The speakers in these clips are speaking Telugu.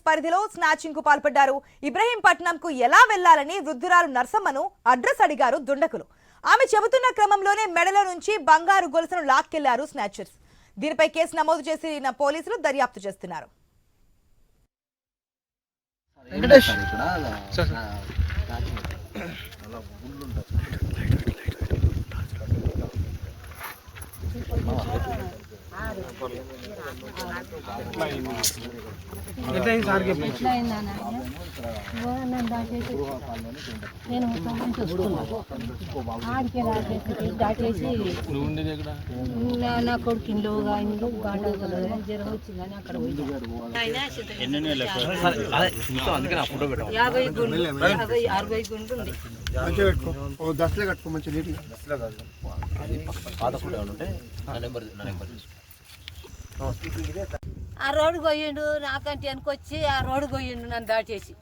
పరిధిలో స్నాచింగ్ కు పాల్పడ్డారు. ఇబ్రహీంపట్నంకు ఎలా వెళ్లాలని వృద్ధురాలు నర్సమ్మను అడ్రస్ అడిగారు దుండకులు. ఆమె చెబుతున్న క్రమంలోనే మెడల నుంచి బంగారు గొలుసును లాక్కెళ్లారు స్నాచర్స్. దీనిపై కేసు నమోదు చేసిన పోలీసులు దర్యాప్తు చేస్తున్నారు. నేను ఆడికి దాటేసి నా కొడుకు ఇంట్లో జ్వరం వచ్చిందని అక్కడ 50-60 గుండు ఉంది. ఆ రోడ్డు పోయిండు, నాకంటే వెనకొచ్చి ఆ రోడ్డు పోయిండు, నన్ను దాటేసి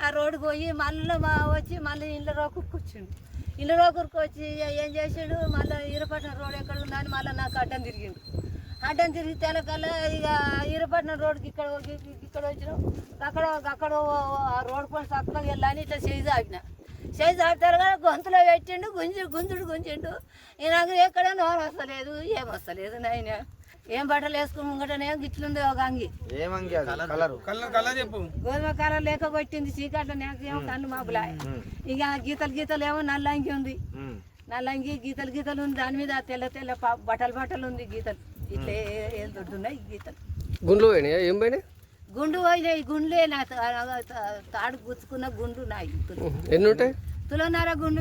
ఆ రోడ్డు పోయి మళ్ళీ వచ్చి మళ్ళీ ఇళ్ళ రోకురికి వచ్చిండు. ఇళ్ళ రోకురికి వచ్చి ఏం చేసాడు, మళ్ళీ ఈరపట్నం రోడ్ ఎక్కడ ఉందని మళ్ళీ నాకు అడ్డం తిరిగి తెలకల్లా ఇక ఈరపట్నం రోడ్డుకి ఇక్కడ వచ్చినాం. అక్కడ ఆ రోడ్డు పని చక్కగా వెళ్ళని ఇట్లా చేయి ఆపుతారు కానీ గొంతులో పెట్టిండు, గుంజిండు. నాకు ఎక్కడ నోరు వస్తలేదు, ఏం వస్తలేదు. నాయన ఏం బట్టలు వేసుకుని ముంగటనే గిట్లుంది ఒక అంగి, గోధుమ కలర్ లేక కొట్టింది చీకట్ల. నాకేమో కళ్ళు మాపులా. ఇక గీతలు ఏమో నల్లంగి ఉంది, నల్లంగి గీతలు ఉంది. దాని మీద తెల్ల బట్టలు ఉంది, గీతలు ఇట్లా ఏం దొడ్డున్నాయి గీతలు. గుండ్లు పోయినాయి, ఏం పోయినాయి? గుండు పోయినాయి, గుండ్లే నా తాడు గుచ్చుకున్న గుండు నాయి. ఎన్ని ఉంటాయి? తులన్నర గుండు.